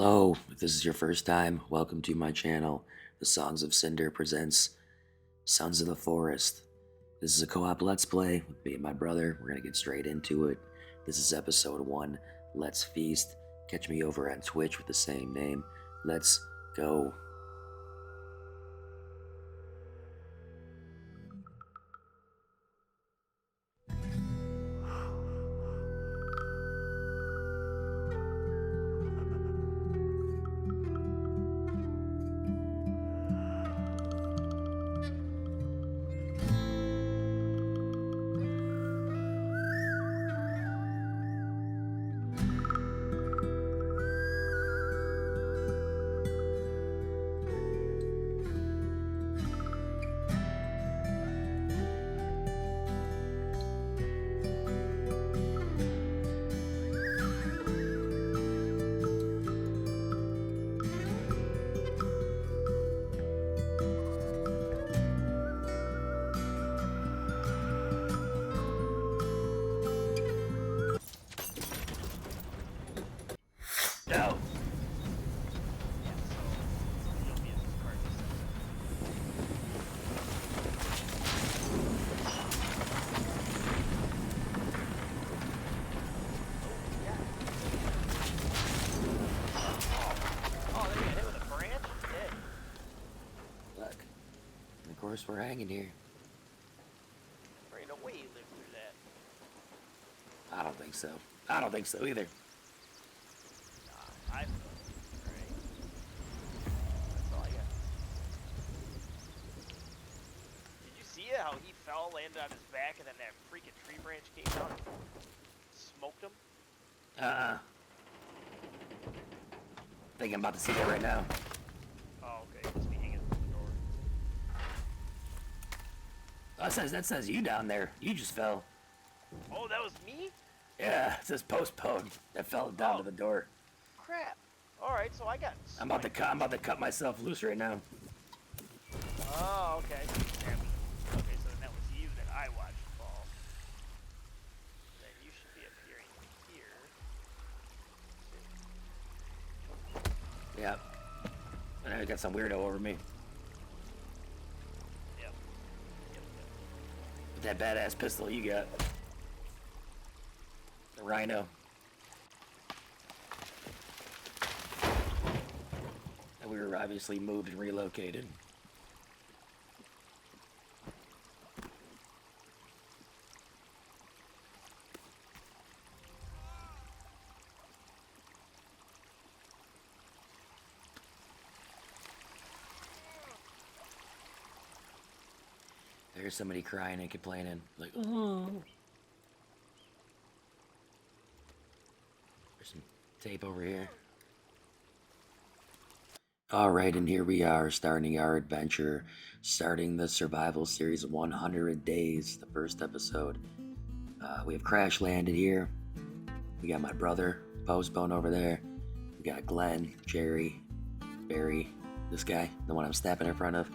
Hello, if this is your first time, welcome to my channel. The Songs of Cinder presents Sons of the Forest. This is a co-op let's play with me and my brother. We're gonna get straight into it. This is episode 1, Let's Feast. Catch me over on Twitch with the same name. Let's go. No. Look, of course we're hanging here. There ain't no way you lived through that. I don't think so. I don't think so either. Nah, I feel right. That's all I got. Did you see it? How he fell, landed on his back, and then that freaking tree branch came down and smoked him? I think I'm about to see that right now. Oh, okay. He must be hanging from the door. Oh, that says you down there. You just fell. Oh, that was me? Yeah, it says postponed. That fell down to the door. Crap. Alright, so I got I'm about to cut myself loose right now. Oh, okay. Damn. Okay, so then that was you that I watched fall. Then you should be appearing here. Yep. And I got some weirdo over me. Yep. With that badass pistol you got. The Rhino. And we were obviously moved and relocated. There's somebody crying and complaining. Like, oh. There's some tape over here. Alright, and here we are, starting our adventure. Starting the survival series 100 Days, the first episode. We have crash landed here. We got my brother, Postbone over there. We got Glenn, Jerry, Barry, this guy, the one I'm stepping in front of.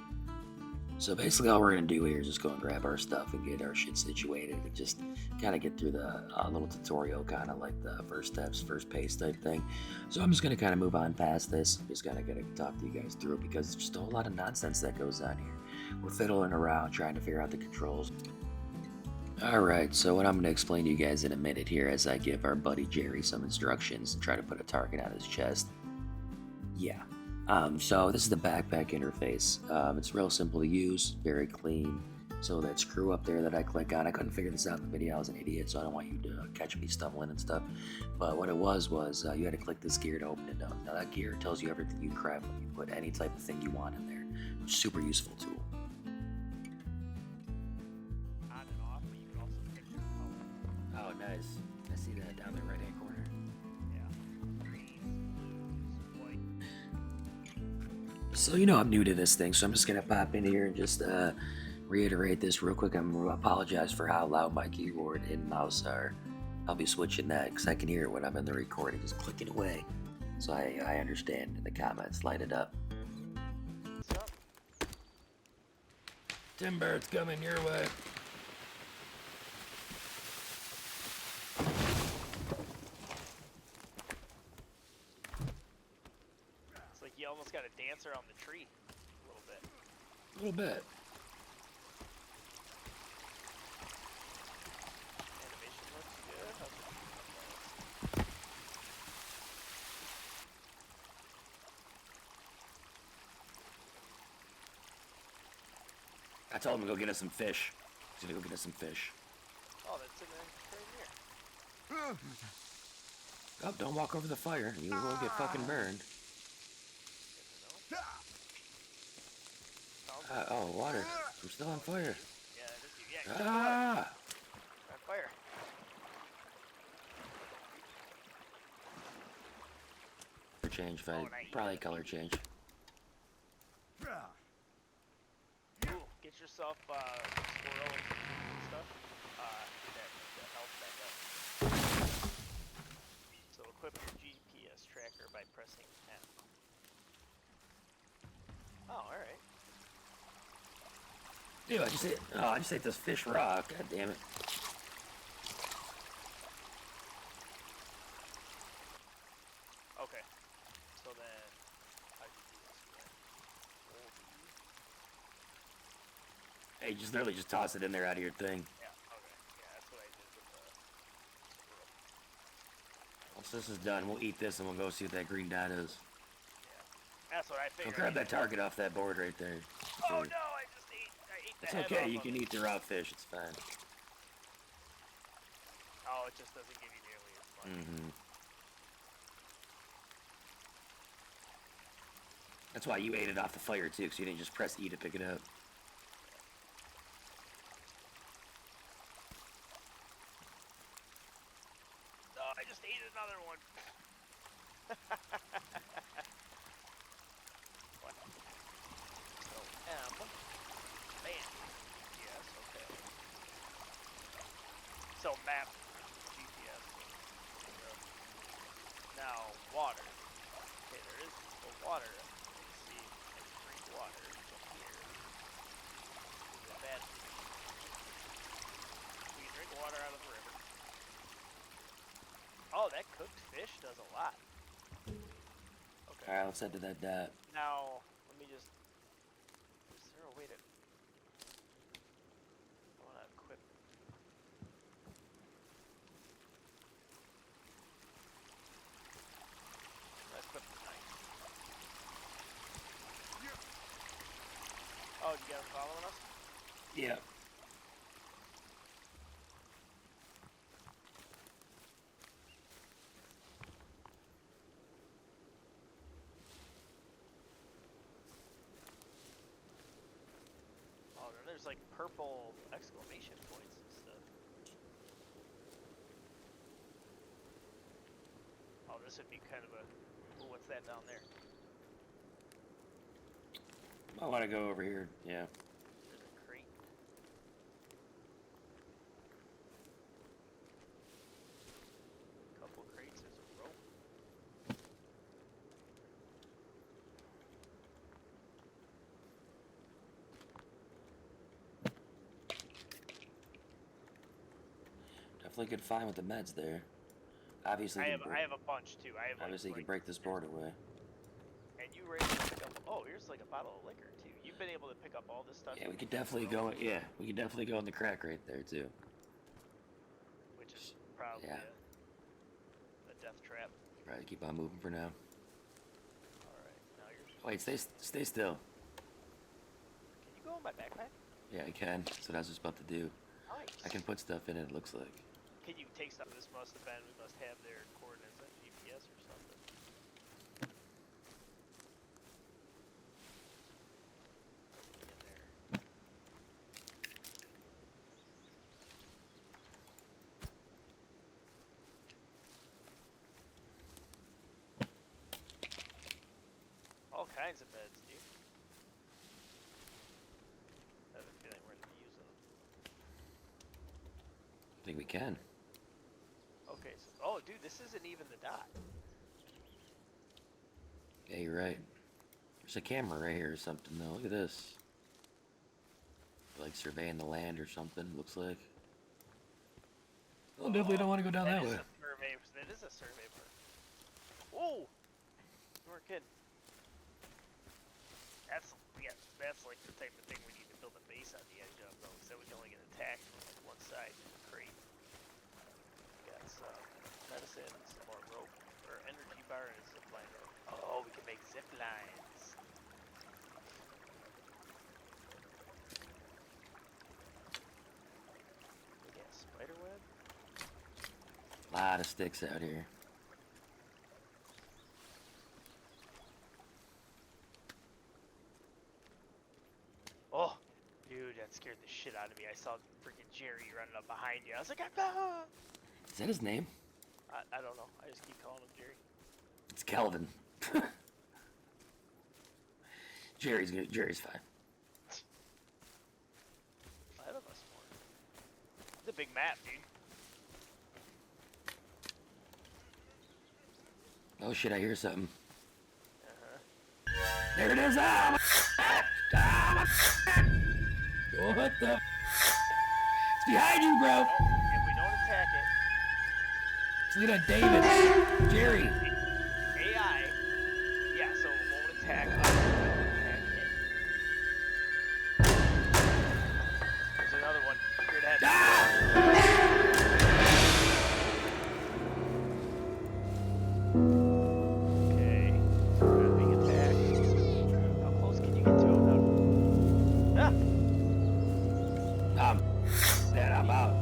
So basically all we're going to do here is just go and grab our stuff and get our shit situated and just kind of get through the little tutorial, kind of like the first steps, first pace type thing. So I'm just going to kind of move on past this. Just kind of going to talk to you guys through it because there's just a whole lot of nonsense that goes on here. We're fiddling around trying to figure out the controls. Alright, so what I'm going to explain to you guys in a minute here as I give our buddy Jerry some instructions and try to put a target on his chest. Yeah. So this is the backpack interface. It's real simple to use, very clean. So that screw up there that I click on, I couldn't figure this out in the video, I was an idiot, so I don't want you to catch me stumbling and stuff. But what it was you had to click this gear to open it up. Now that gear tells you everything you craft when you put any type of thing you want in there. Super useful tool. On and off, but you can also pick your color. Oh, nice. I see that down the right hand corner. Yeah. Green, blues, white. So I'm new to this thing, so I'm just gonna pop in here and just reiterate this real quick. I'm gonna apologize for how loud my keyboard and mouse are. I'll be switching that because I can hear it when I'm in the recording, just clicking away. So I understand in the comments. Light it up. What's up? Timber, it's coming your way. you almost got to dance around the tree a little bit. A little bit. Animation looks good. How's it? I told him to go get us some fish. He's gonna go get us some fish. Oh, that's in there right here. Oh, don't walk over the fire. You will get fucking burned. Good to know. Sounds Oh, water. I'm still on fire. yeah, that is you. Yeah, keep going. Ah! You're on fire. Color change, Oh, and I eat probably that color meat. change. Ooh, get yourself squirrel and stuff. That health back up. So equip your GPS tracker by pressing M. Oh, alright. Dude, I just ate this fish raw. God damn it. Okay. So then, I can do this again. Hold E. Hey, just literally just toss it in there out of your thing. Yeah, okay. Yeah, that's what I did with the squirrel. Once this is done, we'll eat this and we'll go see what that green dot is. Yeah. That's what I So figured. grab that target off that board right there. Oh no, I ate the It's head okay, off you of can it. eat the raw fish, it's fine. Oh, it just doesn't give you nearly as much. Mm-hmm. That's why you ate it off the fire too, because you didn't just press E to pick it up. Oh, I just ate another one. What? So M. Bam. Yes, okay. So map GPS. Now water. Okay, there is the water. Let's see. Let's drink water from here. Is it bad? We can drink water out of the river. Oh, that cooked fish does a lot. Okay. Alright, let's head to that dot. Now, let me just... Is there a way to... I want to equip... Let's equip the knife. Oh, you guys following us? Yeah. Oh, there's like purple exclamation points and stuff. Oh, this would be kind of a... Ooh, what's that down there? I want to go over here, yeah. There's a crate. Couple crates, there's a rope. Definitely good find with the meds there. Obviously, I have a bunch too. I have obviously you like, can break this board away. And you were able to pick up. Oh, here's like a bottle of liquor too. You've been able to pick up all this stuff. Yeah, we could definitely go. Yeah, we could definitely go in the crack right there too. Which is probably Yeah. a death trap. Try to keep on moving for now. All right, now you're. Wait, stay still. Can you go in my backpack? Yeah, I can. That's what I was just about to do. Nice. I can put stuff in it. It looks like. Can you take stuff? This must have been. We must have their coordinates on GPS or something. In there. All kinds of meds, dude. I have a feeling we're gonna be using them. I think we can. Okay, so, oh, dude, this isn't even the dot. Yeah, you're right. There's a camera right here or something though. Look at this. Like surveying the land or something. Looks like. Oh, definitely don't want to go down that way. That is a survey mark. Oh! You weren't kidding. That's like the type of thing we need to build a base on the edge of, though, so we can only get attacked from like one side from the crate. Got some medicine, some more rope, or energy bar, and a zipline rope. Oh, we can make zip lines. We got spider web. A lot of sticks out here. Oh, dude, that scared the shit out of me. I saw freaking Jerry running up behind you. I was like, ah! Is that his name? I don't know. I just keep calling him Jerry. It's Kelvin. Jerry's good. Jerry's fine. I don't know more. It's a big map, dude. Oh shit! I hear something. Uh-huh. There it is! What the? It's behind you, bro! Oh, if we don't attack it, It's looking at David. Jerry. AI. Yeah, so it won't attack us. It won't attack it. There's another one. Straight ahead. Okay. We're being attacked. How close can you get to him without... Ah! Then I'm out.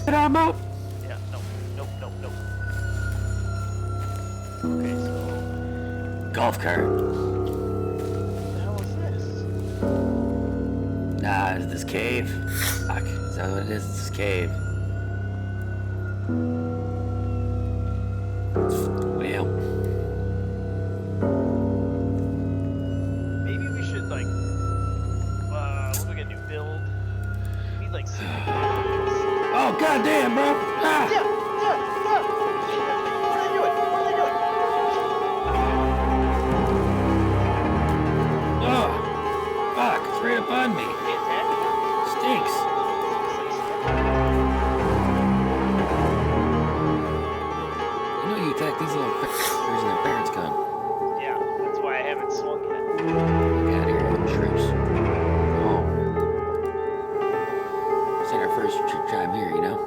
And I'm out. Yeah, nope. Okay, so... Golf cart. What the hell is this? Nah, it's this cave. Fuck. Is that what it is? It's this cave. Well. Maybe we should, like... what are we gonna do? Build? We need, like, some... Oh, goddamn, bro. Ah. Yeah! What are they doing? Oh. Fuck. It's right up on me. They attacking us? Stinks. You know you attack these little fuckers and their parents come. Yeah, that's why I haven't swung yet. Get out of here, troops. Oh. This ain't our first time here, you know?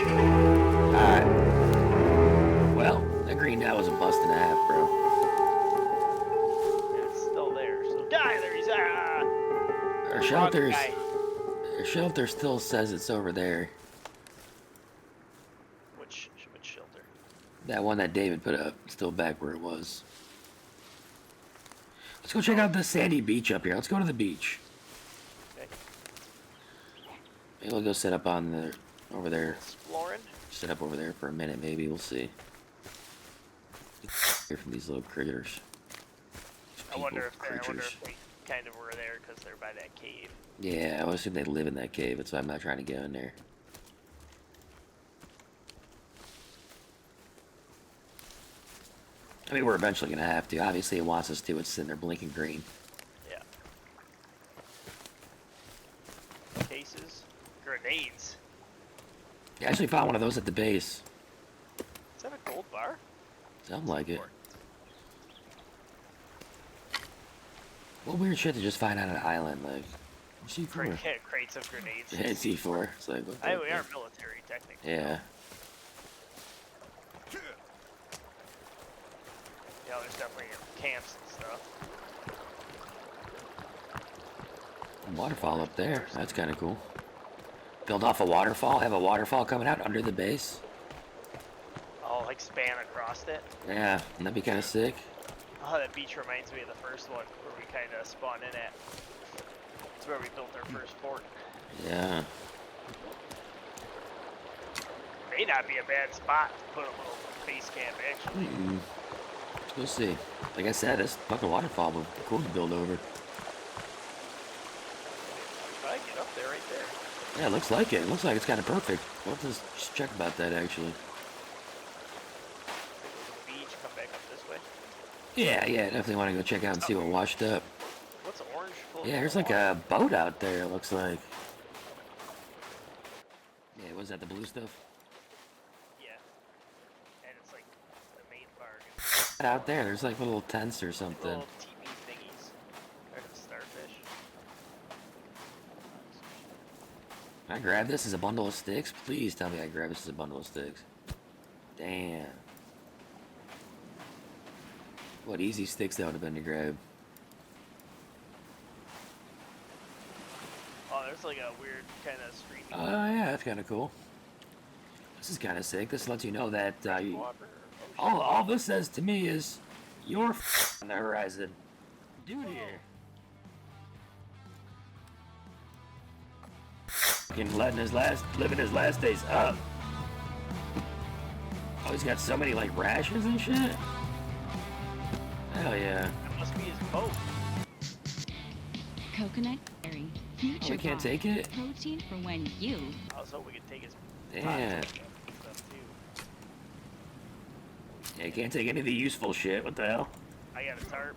Alright. Well, that green dot was a bust and a half, bro. And it's still there, so die there, he's... Our shelter still says it's over there. Which shelter? That one that David put up, still back where it was. Let's go check out the sandy beach up here. Let's go to the beach. Okay. Maybe we'll go set up on the over there. Exploring? Set up over there for a minute, maybe. We'll see. Hear from these little critters. I wonder if they kind of were there because they're by that cave. Yeah, I would assume they live in that cave. That's why I'm not trying to go in there. I mean, we're eventually gonna have to. Obviously, it wants us to. It's sitting there blinking green. Yeah. Cases. Grenades. I actually found one of those at the base. Is that a gold bar? Something like it. What weird shit to just find on an island, like C4. Crates of grenades. Yeah, C4. It's like, what the We are fuck? military, technically. Yeah. Yeah, there's definitely camps and stuff. Waterfall up there. That's kind of cool. Build off a waterfall. Have a waterfall coming out under the base. Oh, like span across it. Yeah, wouldn't that be kind of sick? Oh, that beach reminds me of the first one where we kind of spawned in at. It's where we built our first fort. Yeah. May not be a bad spot to put a little base camp, actually. We'll see. Like I said, this fucking waterfall would be cool to build over. I get up there right there. Yeah, it looks like it. It looks like it's kind of perfect. We'll have to just check about that, actually. Beach, come back up this way. Yeah, definitely want to go check out and see what washed up. What's orange? Full Yeah, there's like a boat out there, it looks like. Yeah, was that the blue stuff? Yeah. And it's like the main bargain. Out there, there's like little tents or something. Little teepee thingies. Can I grab this as a bundle of sticks? Please tell me I grab this as a bundle of sticks. Damn. What easy sticks that would have been to grab. Oh, there's like a weird kind of street. Oh, yeah, that's kind of cool. This is kind of sick. This lets you know that all this says to me is you're on the horizon. Dude here. Fucking living his last days up. Oh, he's got so many like rations and shit. Hell yeah. That must be his boat. Coconut berry. Future Oh, we can't Bob. take it? Protein for when you. I was hoping we could take his Damn. stuff too. Yeah, you can't take any of the useful shit. What the hell? I got a tarp.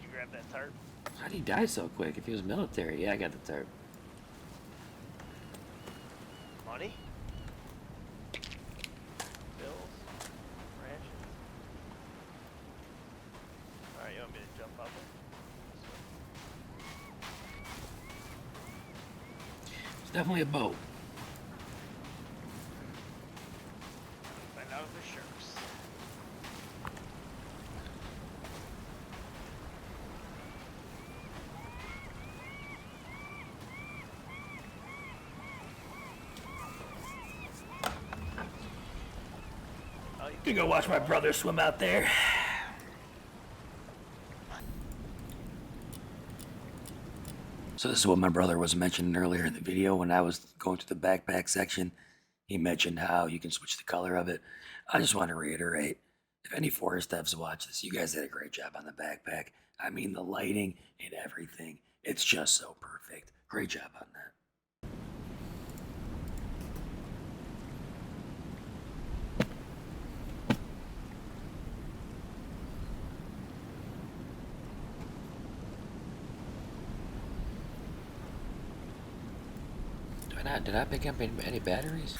You grab that tarp? How'd he die so quick if he was military? Yeah, I got the tarp. Money? Bills? Rations? Alright, you want me to jump up It's definitely a boat. Find out if there's sharks. Oh, you You can go watch my brother swim out there. So this is what my brother was mentioning earlier in the video when I was going through the backpack section. He mentioned how you can switch the color of it. I just want to reiterate, if any forest devs watch this, you guys did a great job on the backpack. I mean, the lighting and everything. It's just so perfect. Great job on that. Did I pick up any batteries?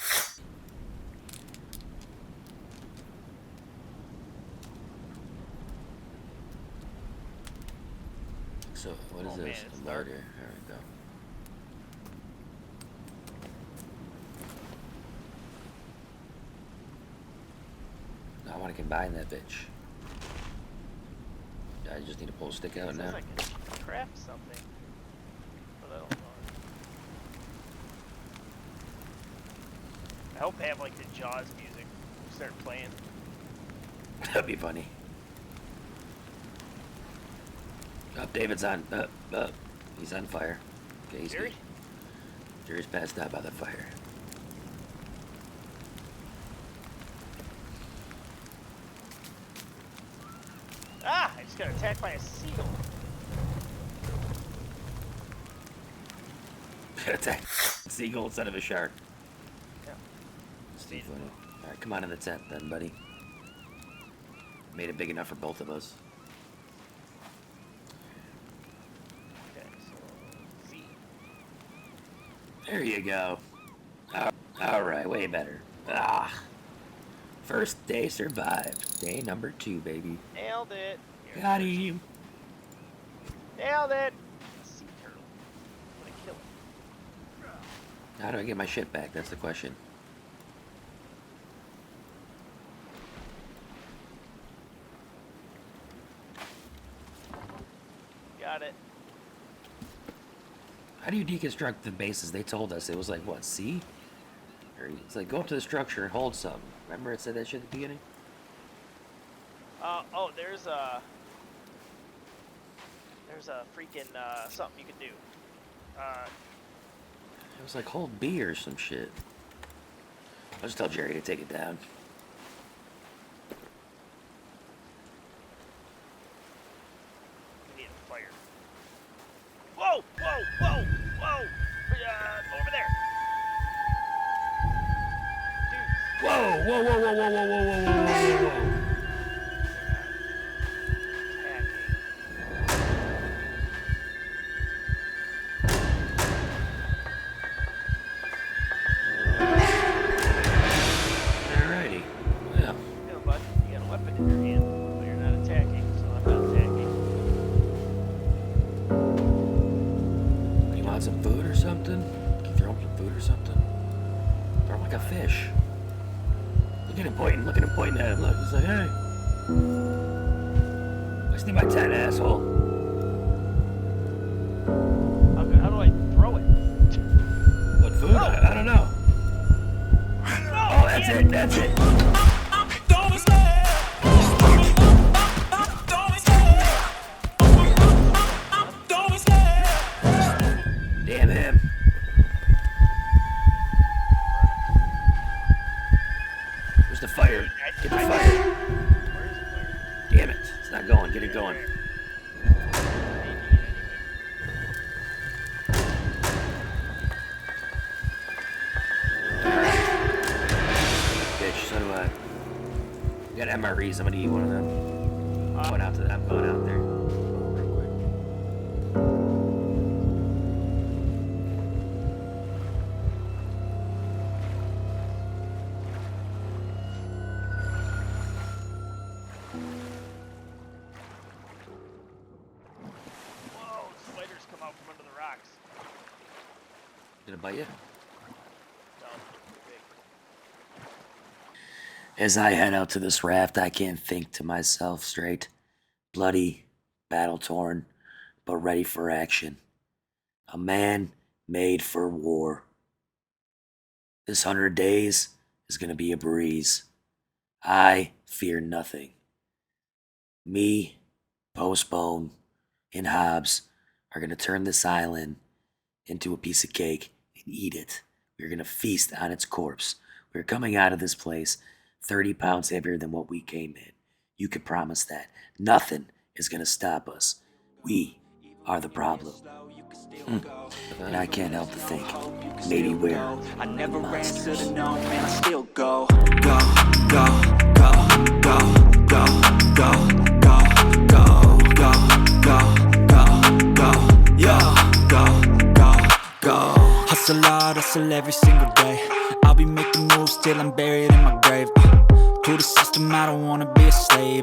So, what is Oh, man, this? it's A dark. larder. There we go. Now I want to combine that bitch. I just need to pull a stick out Sounds now. like I can craft something. But I don't know. I hope they have like the Jaws music start playing. That'd be funny. Up, David's on. Up. He's on fire. Okay, he's Jerry? good. Jerry's passed out by the fire. Ah! I just got attacked by a seal. Attack seagull instead of a shark. Yeah. Steve, alright, come on in the tent then, buddy. Made it big enough for both of us. Okay, so Z. There you go. Alright, way better. First day survived. Day number 2, baby. Nailed it. Here, Got him. Nailed it. Sea turtle. I'm gonna kill it. How do I get my shit back? That's the question. Got it. How do you deconstruct the bases? They told us it was like, what, C? Or it's like, go up to the structure and hold something. Remember it said that shit at the beginning? Oh, there's a freaking something you can do. It was like, hold B or some shit. I'll just tell Jerry to take it down. We need a fire. Whoa! Over there. Dude. Whoa. Alrighty. Well, You know, bud, you got a weapon in your hand, but you're not attacking, so I'm not attacking. you want some food or something? Can you throw him some food or a fish. Look at him pointing at him. Look, he's like, hey. I just need my 10, asshole. How do I throw it? What food? I don't know. Oh, that's it, that's it. Damn him. Where's the fire? Get the fire. Where is the fire? Damn it. It's not going. Get it going. Bitch, so do I. We got MREs. I'm gonna eat one of them. I'm going out there. Real quick. Whoa, spiders come out from under the rocks. Did it bite you? No, big. As I head out to this raft, I can't think to myself straight. Bloody, battle-torn, but ready for action. A man made for war. This 100 days is gonna be a breeze. I fear nothing. Me, Postbone, and Hobbs are gonna turn this island into a piece of cake and eat it. We're gonna feast on its corpse. We're coming out of this place 30 pounds heavier than what we came in. You can promise that. Nothing is gonna stop us. We are the problem. And I can't help but think, maybe we're I never monsters. answer to no, man, I still go. Hustle hard, hustle every single day. I'll be making moves till I'm buried in my grave. To the system, I don't wanna be a slave.